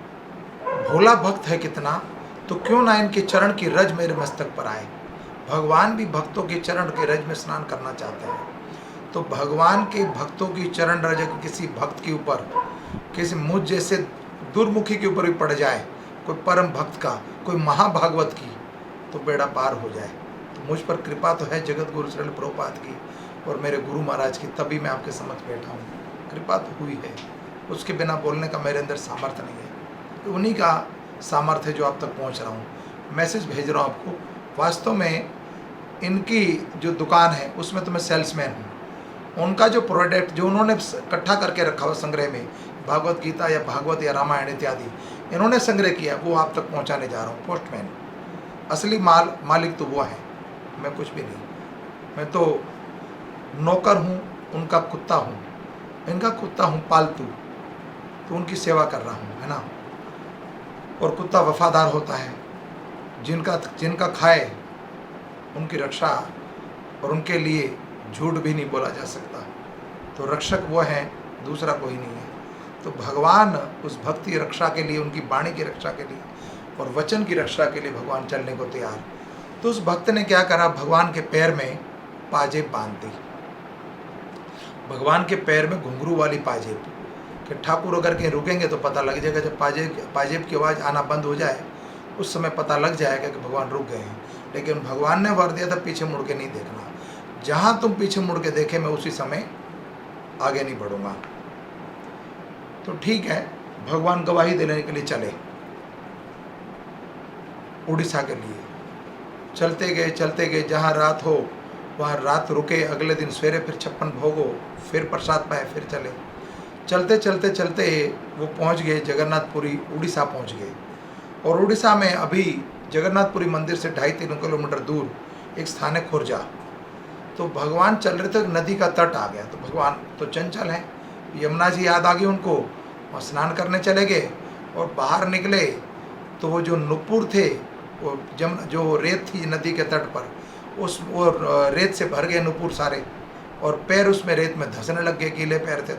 भोला भक्त है कितना, तो क्यों ना इनके चरण की रज मेरे मस्तक पर आए। भगवान भी भक्तों के चरण के रज में स्नान करना चाहते हैं। तो भगवान के भक्तों की चरण रज किसी भक्त के ऊपर, किसी मुझ जैसे दुर्मुखी के ऊपर भी पड़ जाए, कोई परम भक्त का, कोई महाभागवत की, तो बेड़ा पार हो जाए। तो मुझ पर कृपा तो है जगत गुरु श्रील प्रभुपाद की और मेरे गुरु महाराज की, तभी मैं आपके समक्ष बैठा हूँ। कृपा तो हुई है, उसके बिना बोलने का मेरे अंदर सामर्थ्य नहीं है, तो उन्हीं का सामर्थ्य है जो आप तक पहुँच रहा हूँ। मैसेज भेज रहा हूँ आपको, वास्तव में इनकी जो दुकान है उसमें तो मैं सेल्समैन हूँ। उनका जो प्रोडक्ट जो उन्होंने इकट्ठा करके रखा हुआ संग्रह में, भागवत गीता या भागवत या रामायण इत्यादि इन्होंने संग्रह किया, वो आप तक पहुँचाने जा रहा हूँ। पोस्टमैन, असली मालिक तो वो है, मैं कुछ भी नहीं। मैं तो नौकर हूँ, उनका कुत्ता हूँ, इनका कुत्ता हूँ पालतू, तो उनकी सेवा कर रहा हूँ, है ना। और कुत्ता वफादार होता है, जिनका खाए उनकी रक्षा, और उनके लिए झूठ भी नहीं बोला जा सकता। तो रक्षक वो है, दूसरा कोई नहीं है। तो भगवान उस भक्ति रक्षा के लिए, उनकी वाणी की रक्षा के लिए और वचन की रक्षा के लिए भगवान चलने को तैयार। तो उस भक्त ने क्या करा, भगवान के पैर में पाजेब बांध दी। भगवान के पैर में घुंघरू वाली पाजेब, कि ठाकुर अगर कहीं रुकेंगे तो पता लग जाएगा। जब पाजेब की आवाज़ आना बंद हो जाए उस समय पता लग जाएगा कि भगवान रुक गए हैं। लेकिन भगवान ने वर दिया था पीछे मुड़ के नहीं देखना, जहाँ तुम पीछे मुड़ के देखे मैं उसी समय आगे नहीं बढ़ूंगा। तो ठीक है, भगवान गवाही देने के लिए चले उड़ीसा के लिए। चलते गए, जहाँ रात हो वहाँ रात रुके, अगले दिन सवेरे फिर 56 भोगो, फिर प्रसाद पाए, फिर चले। चलते वो पहुँच गए जगन्नाथपुरी, उड़ीसा पहुँच गए। और उड़ीसा में अभी जगन्नाथपुरी मंदिर से 2.5-3 किलोमीटर दूर एक स्थान है खुर्जा। तो भगवान चल रहे थे, नदी का तट आ गया। तो भगवान तो चंचल हैं, यमुना जी याद आ गई उनको, वहाँ स्नान करने चले गए। और बाहर निकले तो वो जो नुपुर थे, वो जो रेत थी नदी के तट पर, वो रेत से भर गए नुपुर सारे, और पैर उसमें रेत में धंसने लग गए, गीले पैर थे।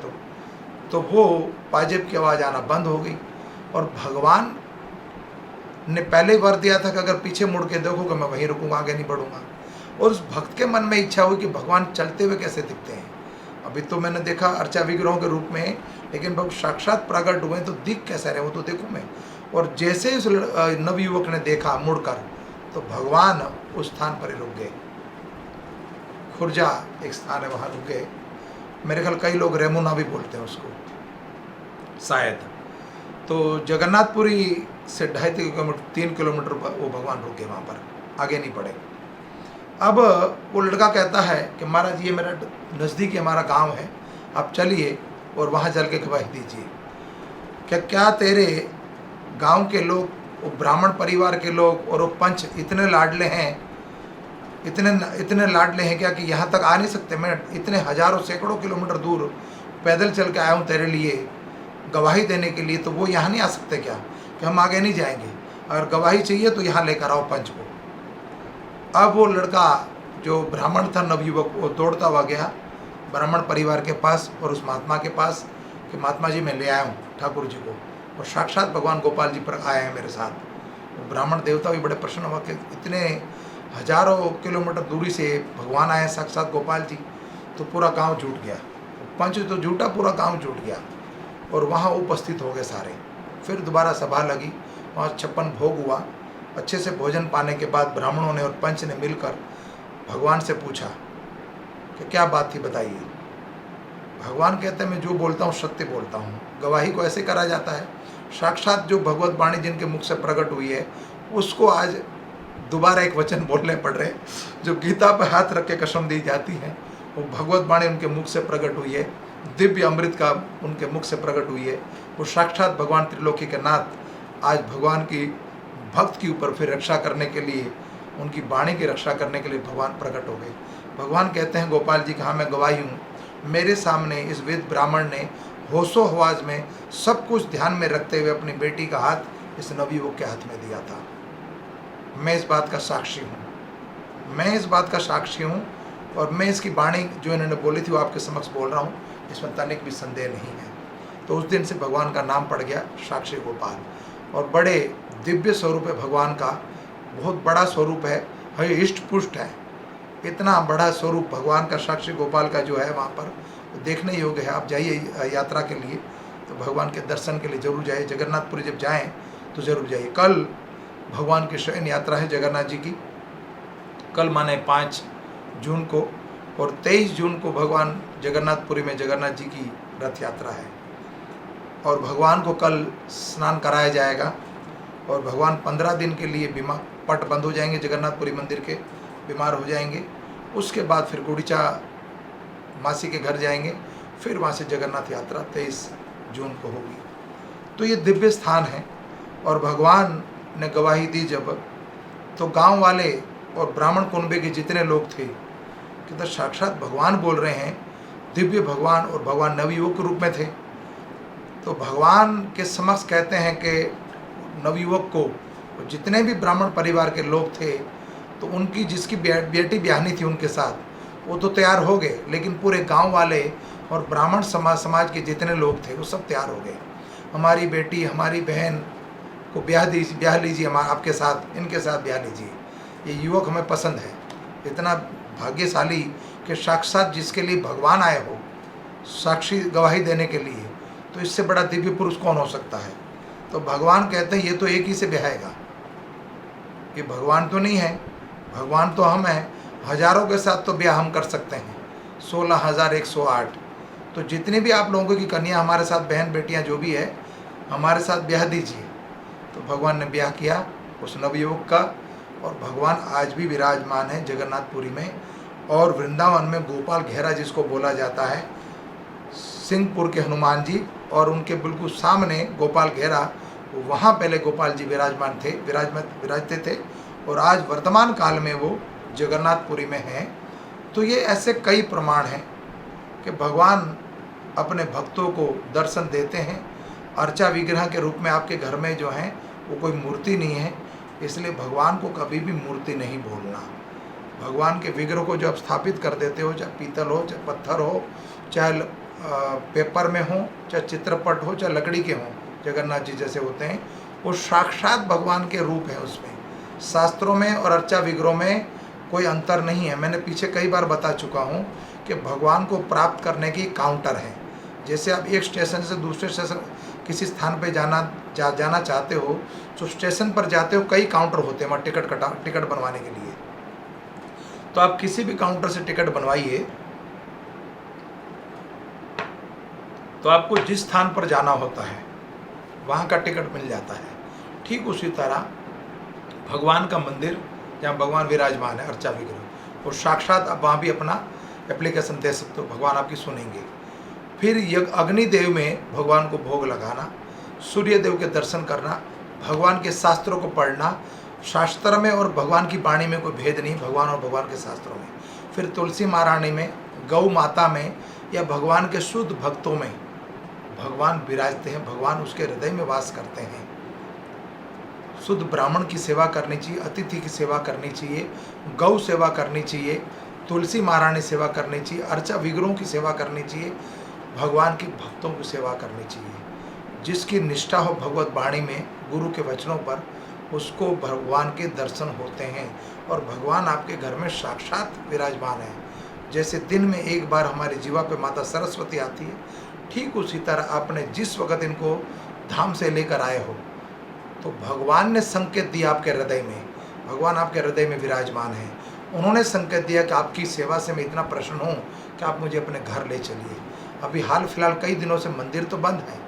तो वो पाजेब की आवाज़ आना बंद हो गई। और भगवान ने पहले वर दिया था कि अगर पीछे मुड़ के देखोगे मैं वहीं रुकूंगा, आगे नहीं बढ़ूंगा। और उस भक्त के मन में इच्छा हुई कि भगवान चलते हुए कैसे दिखते हैं। अभी तो मैंने देखा अर्चा विग्रहों के रूप में, लेकिन भगवान साक्षात प्रकट हुए तो दिख कैसा रहे वो तो देखूँ मैं। और जैसे उस नवयुवक ने देखा मुड़कर, तो भगवान उस स्थान पर ही रुक गए। खुर्जा एक स्थान है, वहाँ रुक गए। मेरे ख्याल कई लोग रेमुना भी बोलते हैं उसको शायद। तो जगन्नाथपुरी से 2.5-3 किलोमीटर वो भगवान रुके, वहाँ पर आगे नहीं बढ़े। अब वो लड़का कहता है कि महाराज ये मेरा नज़दीक हमारा गांव है, आप चलिए और वहाँ चल के गवाही दीजिए। क्या तेरे गांव के लोग, वो ब्राह्मण परिवार के लोग और वो पंच इतने लाडले हैं, इतने लाडले हैं क्या कि यहाँ तक आ नहीं सकते? मैं इतने हजारों सैकड़ों किलोमीटर दूर पैदल चल के आया हूँ तेरे लिए गवाही देने के लिए, तो वो यहाँ नहीं आ सकते क्या कि हम आगे नहीं जाएंगे? अगर गवाही चाहिए तो यहाँ लेकर आओ पंच को। अब वो लड़का जो ब्राह्मण था, नवयुवक, वो दौड़ता हुआ गया ब्राह्मण परिवार के पास और उस महात्मा के पास कि महात्मा जी मैं ले आया हूँ ठाकुर जी को, और साक्षात भगवान गोपाल जी पर आए हैं मेरे साथ। वो ब्राह्मण देवता भी बड़े प्रसन्न हुआ कि इतने हजारों किलोमीटर दूरी से भगवान आए साक्षात गोपाल जी। तो पूरा गांव जुट गया, पंच तो जुटा, पूरा गांव जुट गया और वहाँ उपस्थित हो गए सारे। फिर दोबारा सभा लगी, वहाँ 56 भोग हुआ। अच्छे से भोजन पाने के बाद ब्राह्मणों ने और पंच ने मिलकर भगवान से पूछा कि क्या बात थी बताइए। भगवान कहते हैं मैं जो बोलता हूँ सत्य बोलता हूँ। गवाही को ऐसे करा जाता है, साक्षात जो भगवत वाणी जिनके मुख से प्रकट हुई है उसको आज दोबारा एक वचन बोलने पड़ रहे। जो गीता पर हाथ रख के कसम दी जाती है वो भगवत वाणी उनके मुख से प्रकट हुई है, दिव्य अमृत का उनके मुख से प्रकट हुई है। वो साक्षात भगवान त्रिलोकी के नाथ आज भगवान की भक्त के ऊपर फिर रक्षा करने के लिए, उनकी वाणी की रक्षा करने के लिए भगवान प्रकट हो गए। भगवान कहते हैं गोपाल जी कि हाँ मैं गवाही हूँ, मेरे सामने इस वेद ब्राह्मण ने होशो हवास में सब कुछ ध्यान में रखते हुए अपनी बेटी का हाथ इस नवयुवक के हाथ में दिया था। मैं इस बात का साक्षी हूँ, मैं इस बात का साक्षी हूँ, और मैं इसकी वाणी जो इन्होंने बोली थी वो आपके समक्ष बोल रहा हूँ, इसमें तनिक भी संदेह नहीं है। तो उस दिन से भगवान का नाम पड़ गया साक्षी गोपाल। और बड़े दिव्य स्वरूप है भगवान का, बहुत बड़ा स्वरूप है, इष्ट पुष्ट है। इतना बड़ा स्वरूप भगवान का साक्षी गोपाल का जो है वहाँ पर देखने योग्य है। आप जाइए यात्रा के लिए तो भगवान के दर्शन के लिए जरूर जाइए। जगन्नाथपुरी जब जाएं तो जरूर जाइए। कल भगवान की शयन यात्रा है जगन्नाथ जी की, कल माने 5 जून को, और 23 जून को भगवान जगन्नाथपुरी में जगन्नाथ जी की रथ यात्रा है। और भगवान को कल स्नान कराया जाएगा और भगवान 15 दिन के लिए बीमार पट बंद हो जाएंगे जगन्नाथपुरी मंदिर के, बीमार हो जाएंगे। उसके बाद फिर गुड़ीचा मासी के घर जाएंगे, फिर वहाँ से जगन्नाथ यात्रा 23 जून को होगी। तो ये दिव्य स्थान है और भगवान ने गवाही दी जब, तो गांव वाले और ब्राह्मण कुनबे के जितने लोग थे कि तो साक्षात भगवान बोल रहे हैं, दिव्य भगवान, और भगवान नवयुवक के रूप में थे। तो भगवान के समक्ष कहते हैं कि नवयुवक को, जितने भी ब्राह्मण परिवार के लोग थे, तो उनकी जिसकी बेटी ब्याहनी थी उनके साथ, वो तो तैयार हो गए, लेकिन पूरे गांव वाले और ब्राह्मण समाज के जितने लोग थे वो सब तैयार हो गए। हमारी बेटी, हमारी बहन को ब्याह लीजिए, आपके साथ, इनके साथ ब्याह लीजिए, ये युवक हमें पसंद है। इतना भाग्यशाली कि साक्षात जिसके लिए भगवान आए हो साक्षी गवाही देने के लिए, तो इससे बड़ा दिव्य पुरुष कौन हो सकता है। तो भगवान कहते हैं ये तो एक ही से ब्याहेगा, ये भगवान तो नहीं है, भगवान तो हम हैं, हजारों के साथ तो ब्याह हम कर सकते हैं, 16,108। तो जितने भी आप लोगों की कन्या हमारे साथ, बहन बेटियां जो भी है, हमारे साथ ब्याह दीजिए। तो भगवान ने ब्याह किया उस नवयुवक का, और भगवान आज भी विराजमान है जगन्नाथपुरी में। और वृंदावन में गोपाल घेरा जिसको बोला जाता है, सिंहपुर के हनुमान जी और उनके बिल्कुल सामने गोपाल घेरा, वहाँ पहले गोपाल जी विराजते थे, और आज वर्तमान काल में वो जगन्नाथपुरी में हैं। तो ये ऐसे कई प्रमाण हैं कि भगवान अपने भक्तों को दर्शन देते हैं। अर्चा विग्रह के रूप में आपके घर में जो है वो कोई मूर्ति नहीं है, इसलिए भगवान को कभी भी मूर्ति नहीं बोलना। भगवान के विग्रह को जब स्थापित कर देते हो, चाहे पीतल हो, चाहे पत्थर हो, चाहे पेपर में हो, चाहे चित्रपट हो, चाहे लकड़ी के हों, जगन्नाथ जी जैसे होते हैं, वो साक्षात भगवान के रूप है। उसमें शास्त्रों में और अर्चा विग्रहों में कोई अंतर नहीं है। मैंने पीछे कई बार बता चुका हूँ कि भगवान को प्राप्त करने की काउंटर है। जैसे आप एक स्टेशन से दूसरे स्टेशन किसी स्थान पे जाना चाहते हो, तो स्टेशन पर जाते हो, कई काउंटर होते हैं वहाँ टिकट बनवाने के लिए। तो आप किसी भी काउंटर से टिकट बनवाइए, तो आपको जिस स्थान पर जाना होता है वहाँ का टिकट मिल जाता है। ठीक उसी तरह भगवान का मंदिर जहाँ भगवान विराजमान है, अर्चा विग्रह, और साक्षात आप वहाँ भी अपना एप्लीकेशन दे सकते हो, भगवान आपकी सुनेंगे। फिर अग्निदेव में भगवान को भोग लगाना, सूर्य देव के दर्शन करना, भगवान के शास्त्रों को पढ़ना। शास्त्र में और भगवान की वाणी में कोई भेद नहीं, भगवान और भगवान के शास्त्रों में। फिर तुलसी महारानी में, गौ माता में, या भगवान के शुद्ध भक्तों में भगवान विराजते हैं, भगवान उसके हृदय में वास करते हैं। शुद्ध ब्राह्मण की सेवा करनी चाहिए, अतिथि की सेवा करनी चाहिए, गौ सेवा करनी चाहिए, तुलसी महारानी सेवा करनी चाहिए, अर्चा विग्रहों की सेवा करनी चाहिए, भगवान के भक्तों की सेवा करनी चाहिए। जिसकी निष्ठा हो भगवत वाणी में, गुरु के वचनों पर, उसको भगवान के दर्शन होते हैं और भगवान आपके घर में साक्षात विराजमान है। जैसे दिन में एक बार हमारे जीवा पे माता सरस्वती आती है, ठीक उसी तरह आपने जिस वक़्त इनको धाम से लेकर आए हो, तो भगवान ने संकेत दिया आपके हृदय में, भगवान आपके हृदय में विराजमान है। उन्होंने संकेत दिया कि आपकी सेवा से मैं इतना प्रसन्न हूँ कि आप मुझे अपने घर ले चलिए। अभी हाल फिलहाल कई दिनों से मंदिर तो बंद है,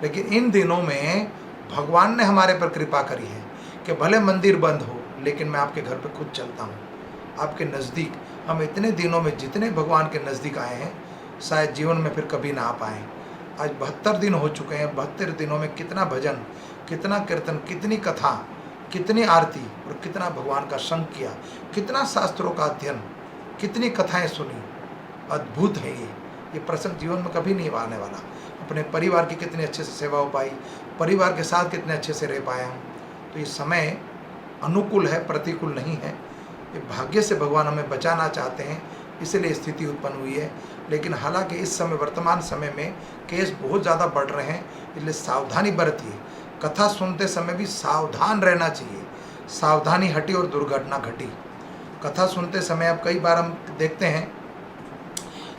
लेकिन इन दिनों में भगवान ने हमारे पर कृपा करी है कि भले मंदिर बंद हो, लेकिन मैं आपके घर पर खुद चलता हूँ, आपके नज़दीक। हम इतने दिनों में जितने भगवान के नज़दीक आए हैं, शायद जीवन में फिर कभी ना आ पाएँ। आज 72 दिन हो चुके हैं। 72 दिनों में कितना भजन, कितना कीर्तन, कितनी कथा, कितनी आरती और कितना भगवान का संग किया, कितना शास्त्रों का अध्ययन, कितनी कथाएं सुनी। अद्भुत है ये प्रसंग जीवन में कभी नहीं आने वाला। अपने परिवार की कितनी अच्छे से सेवा हो पाई, परिवार के साथ कितने अच्छे से रह पाए हम। तो ये समय अनुकूल है, प्रतिकूल नहीं है। ये भाग्य से भगवान हमें बचाना चाहते हैं, इसलिए स्थिति उत्पन्न हुई है। लेकिन हालांकि इस समय, वर्तमान समय में केस बहुत ज़्यादा बढ़ रहे हैं, इसलिए सावधानी बरतिए। कथा सुनते समय भी सावधान रहना चाहिए। सावधानी हटी और दुर्घटना घटी। कथा सुनते समय अब कई बार हम देखते हैं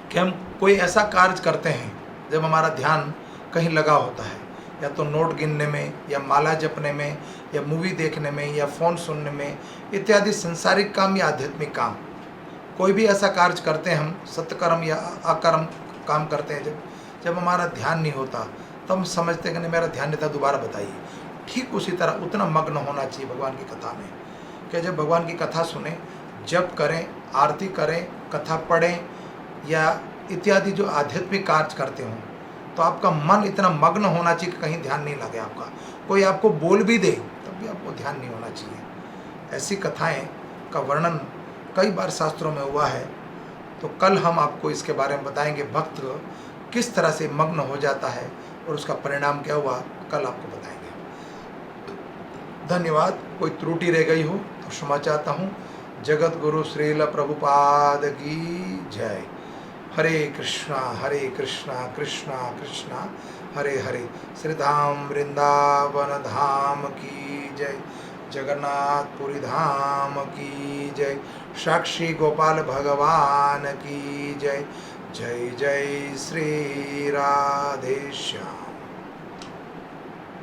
कि हम कोई ऐसा कार्य करते हैं जब हमारा ध्यान कहीं लगा होता है, या तो नोट गिनने में, या माला जपने में, या मूवी देखने में, या फ़ोन सुनने में, इत्यादि संसारिक काम या आध्यात्मिक काम। कोई भी ऐसा कार्य करते हैं हम, सत्कर्म या अकर्म काम करते हैं, जब हमारा ध्यान नहीं होता, तब हम समझते हैं कि नहीं मेरा ध्यान नहीं था, दोबारा बताइए। ठीक उसी तरह उतना मग्न होना चाहिए भगवान की कथा में कि जब भगवान की कथा सुने, जप करें, आरती करें, कथा पढ़ें या इत्यादि जो आध्यात्मिक कार्य करते हों, तो आपका मन इतना मग्न होना चाहिए कि कहीं ध्यान नहीं लगे आपका। कोई आपको बोल भी दे तब भी आपको ध्यान नहीं होना चाहिए। ऐसी कथाएं का वर्णन कई बार शास्त्रों में हुआ है। तो कल हम आपको इसके बारे में बताएंगे, भक्त किस तरह से मग्न हो जाता है और उसका परिणाम क्या हुआ, कल आपको बताएंगे। धन्यवाद। कोई त्रुटि रह गई हो तो क्षमा चाहता हूँ। जगत गुरु श्रील प्रभुपाद की जय। हरे कृष्णा कृष्णा कृष्णा हरे हरे। श्रीधाम वृंदावन धाम की जय। जगन्नाथपुरी धाम की जय। साक्षी गोपाल भगवान की जय। जय जय श्री राधे श्याम।